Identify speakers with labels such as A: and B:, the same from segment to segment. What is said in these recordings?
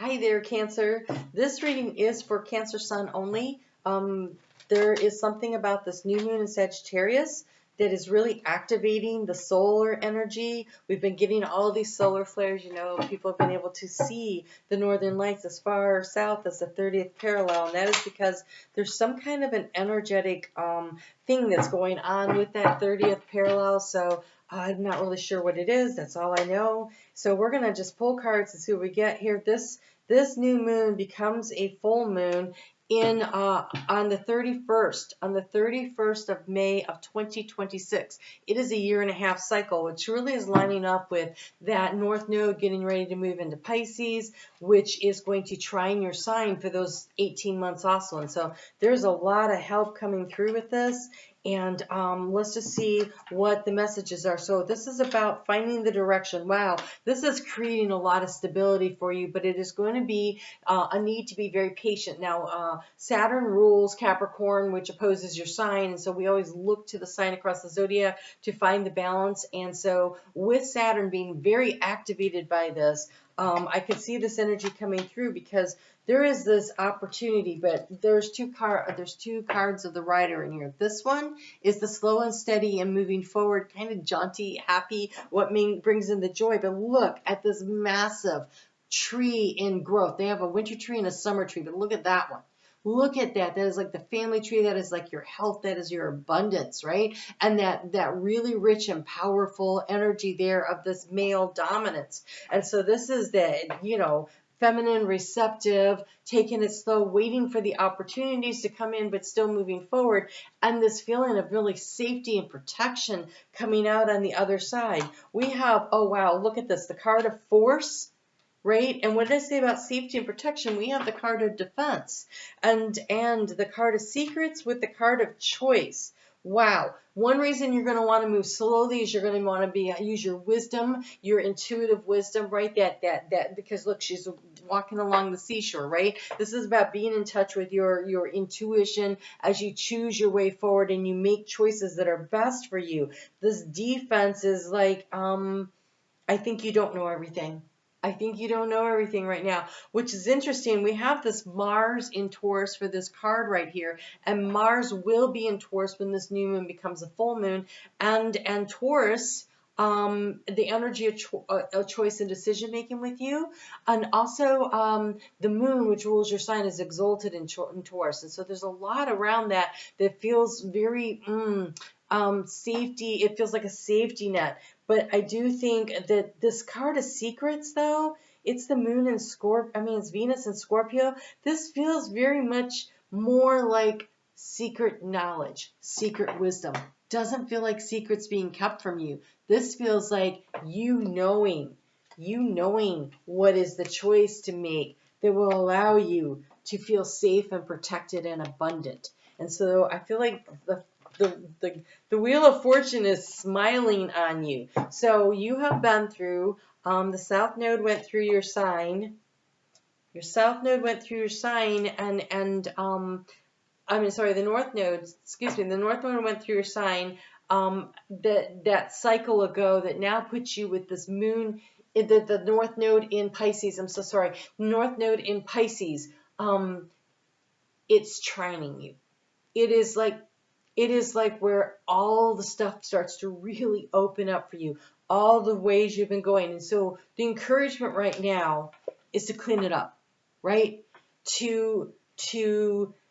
A: Hi there, Cancer. This reading is for Cancer Sun only. There is something about this new moon in Sagittarius that is really activating the solar energy. We've been getting all these solar flares. You know, people have been able to see the northern lights as far south as the 30th parallel, and that is because there's some kind of an energetic thing that's going on with that 30th parallel. So I'm not really sure what it is. That's all I know. So we're going to just pull cards and see what we get here. This new moon becomes a full moon in on the 31st of May of 2026. It is a year and a half cycle, which really is lining up with that North Node getting ready to move into Pisces, which is going to trine your sign for those 18 months also. And so there's a lot of help coming through with this. And let's just see what the messages are. So this is about finding the direction. Wow, this is creating a lot of stability for you, but it is going to be a need to be very patient. Now, Saturn rules Capricorn, which opposes your sign, and so we always look to the sign across the zodiac to find the balance. And so with Saturn being very activated by this, I could see this energy coming through because there is this opportunity, but there's two cards of the rider in here. This one is the slow and steady and moving forward, kind of jaunty, happy, what brings in the joy. But look at this massive tree in growth. They have a winter tree and a summer tree, but look at that one. Look at that. That is like the family tree. That is like your health. That is your abundance, right? And that really rich and powerful energy there of this male dominance. And so this is the, feminine, receptive, taking it slow, waiting for the opportunities to come in, but still moving forward. And this feeling of really safety and protection coming out on the other side. We have, oh wow, look at this, the card of force. Right? And what did I say about safety and protection? We have the card of defense and the card of secrets with the card of choice. Wow. One reason you're going to want to move slowly is you're going to want to use your wisdom, your intuitive wisdom, right? That because look, she's walking along the seashore, right? This is about being in touch with your intuition as you choose your way forward and you make choices that are best for you. This defense is like, I think you don't know everything. I think you don't know everything right now, which is interesting. We have this Mars in Taurus for this card right here, and Mars will be in Taurus when this new moon becomes a full moon, and Taurus, the energy of choice and decision making with you, and also the moon, which rules your sign, is exalted in Taurus, and so there's a lot around that feels very safety. It feels like a safety net. But I do think that this card of secrets, though, it's the moon in Scorpio. I mean, it's Venus in Scorpio. This feels very much more like secret knowledge, secret wisdom. Doesn't feel like secrets being kept from you. This feels like you knowing what is the choice to make that will allow you to feel safe and protected and abundant. And so I feel like the Wheel of Fortune is smiling on you. So you have been through, the South Node went through your sign. Your South Node went through your sign, the North Node, the North Node went through your sign, that cycle ago that now puts you with this moon, the North Node in Pisces. I'm so sorry. North Node in Pisces. It's trining you. It is like where all the stuff starts to really open up for you, all the ways you've been going. And so the encouragement right now is to clean it up, right? To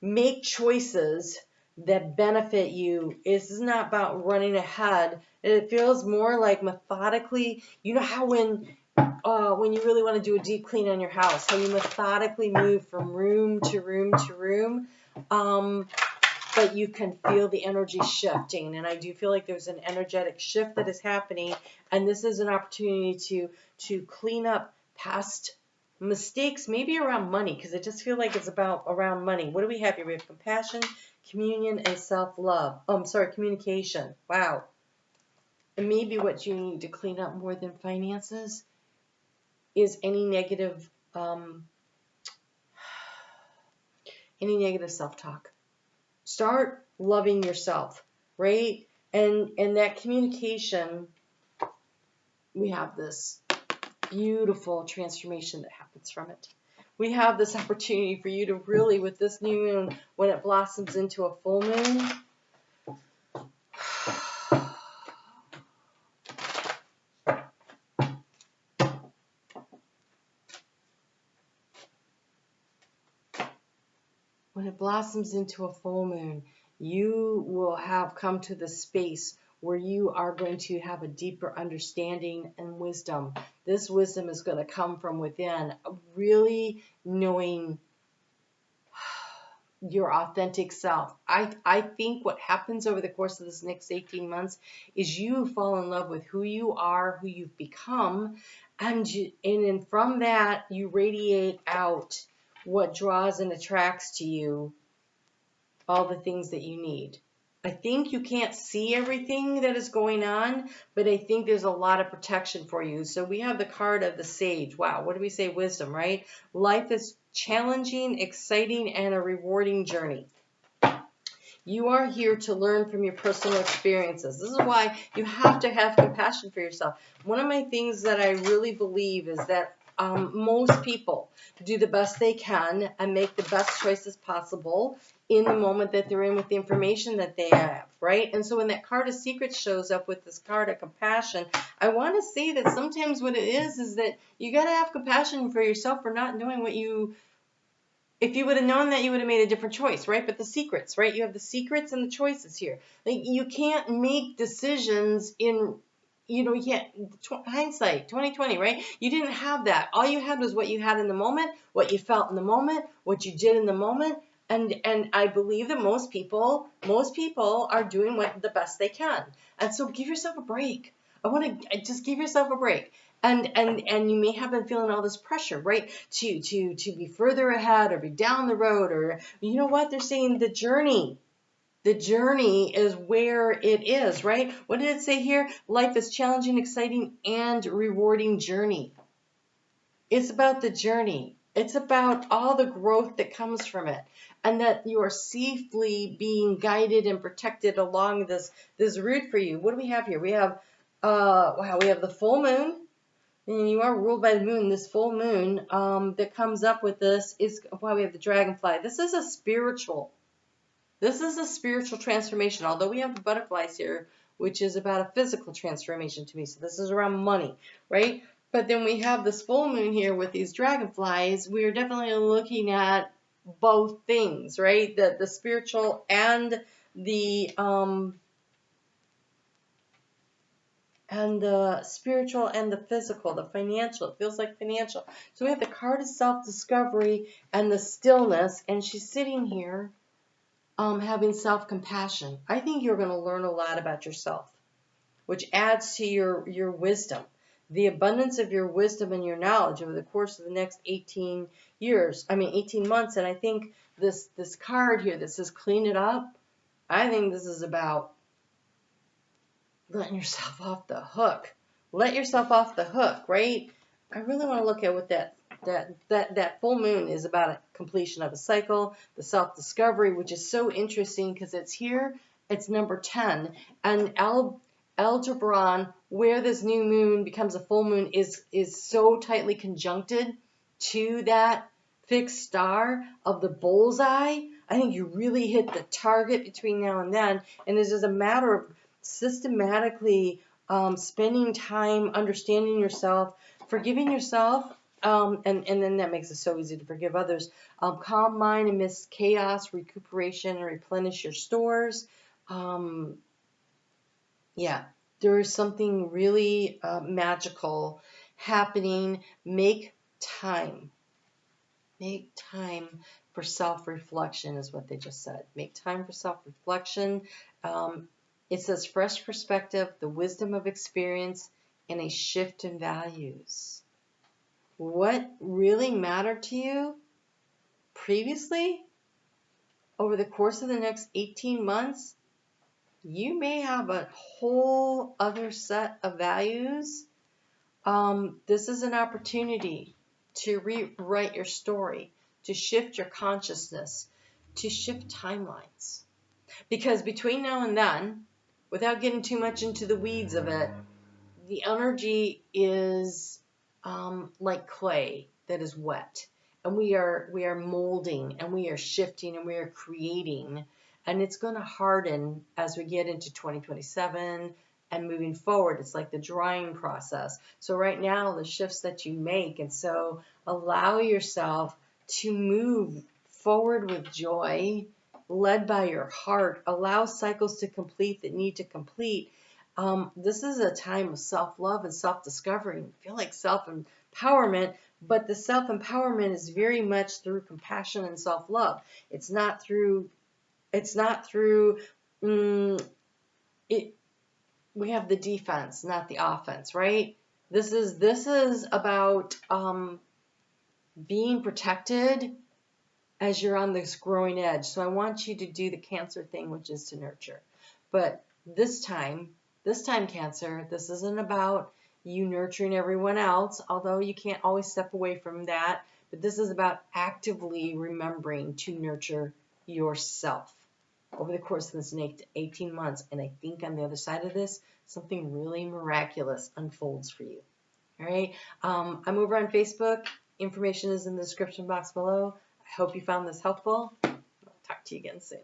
A: make choices that benefit you. This is not about running ahead. It feels more like methodically. You know how when you really want to do a deep clean on your house, how you methodically move from room to room to room. But you can feel the energy shifting, and I do feel like there's an energetic shift that is happening, and this is an opportunity to clean up past mistakes, maybe around money, because I just feel like it's about around money. What do we have here? We have compassion, communion, and self-love. Communication. Wow. And maybe what you need to clean up more than finances is any negative self-talk. Start loving yourself, right? And that communication, we have this beautiful transformation that happens from it. we have this opportunity for you to really, with this new moon, when it blossoms into a full moon, when it blossoms into a full moon, you will have come to the space where you are going to have a deeper understanding and wisdom. This wisdom is going to come from within, really knowing your authentic self. I think what happens over the course of this next 18 months is you fall in love with who you are, who you've become, and then from that you radiate out what draws and attracts to you all the things that you need. I think you can't see everything that is going on, but I think there's a lot of protection for you. So we have the card of the sage. Wow, what do we say? Wisdom, right? Life is challenging, exciting, and a rewarding journey. You are here to learn from your personal experiences. This is why you have to have compassion for yourself. One of my things that I really believe is that most people do the best they can and make the best choices possible in the moment that they're in with the information that they have, right? And so when that card of secrets shows up with this card of compassion, I want to say that sometimes what it is that you got to have compassion for yourself for not knowing what you... If you would have known that, you would have made a different choice, right? But the secrets, right? You have the secrets and the choices here. Like, you can't make decisions in, you can't, hindsight, 2020, right? You didn't have that. All you had was what you had in the moment, what you felt in the moment, what you did in the moment. And I believe that most people are doing the best they can. And so give yourself a break. I want to just give yourself a break. And you may have been feeling all this pressure, right? To be further ahead or be down the road, or you know what? They're saying the journey. The journey is where it is, right? What did it say here? Life is challenging, exciting, and rewarding journey. It's about the journey. It's about all the growth that comes from it, and that you are safely being guided and protected along this route for you. What do we have here? We have wow, we have the full moon. And you are ruled by the moon. This full moon that comes up with this is why we have the dragonfly. This is a spiritual transformation. Although we have the butterflies here, which is about a physical transformation to me. So this is around money, right? But then we have this full moon here with these dragonflies. We are definitely looking at both things, right? The spiritual and the spiritual and the physical, the financial. It feels like financial. So we have the card of self-discovery and the stillness, and she's sitting here having self-compassion. I think you're going to learn a lot about yourself, which adds to your wisdom, the abundance of your wisdom and your knowledge over the course of the next 18 months. And I think this card here that says clean it up, I think this is about letting yourself off the hook. Let yourself off the hook, right? I really want to look at what that full moon is about, a completion of a cycle, the self-discovery, which is so interesting because it's here, it's number 10. And Aldebaran, where this new moon becomes a full moon, is so tightly conjuncted to that fixed star of the bullseye. I think you really hit the target between now and then. And this is a matter of systematically spending time understanding yourself, forgiving yourself, and then that makes it so easy to forgive others. Calm mind amidst chaos, recuperation, and replenish your stores. Yeah, there is something really magical happening. Make time. Make time for self-reflection is what they just said. Make time for self-reflection. It says fresh perspective, the wisdom of experience, and a shift in values. What really mattered to you previously, over the course of the next 18 months, you may have a whole other set of values. This is an opportunity to rewrite your story, to shift your consciousness, to shift timelines. Because between now and then, without getting too much into the weeds of it, the energy is like clay that is wet. and we are molding, and we are shifting, and we are creating, and it's going to harden as we get into 2027 and moving forward. It's like the drying process. So right now, the shifts that you make, and so allow yourself to move forward with joy, led by your heart. Allow cycles to complete that need to complete. This is a time of self-love and self-discovery. I feel like self-empowerment, but the self-empowerment is very much through compassion and self-love. It's not through it. We have the defense, not the offense, right? This is about being protected as you're on this growing edge. So I want you to do the Cancer thing, which is to nurture. But this time, Cancer, this isn't about you nurturing everyone else, although you can't always step away from that. But this is about actively remembering to nurture yourself over the course of this next 18 months. And I think on the other side of this, something really miraculous unfolds for you. All right. I'm over on Facebook. Information is in the description box below. I hope you found this helpful. I'll talk to you again soon.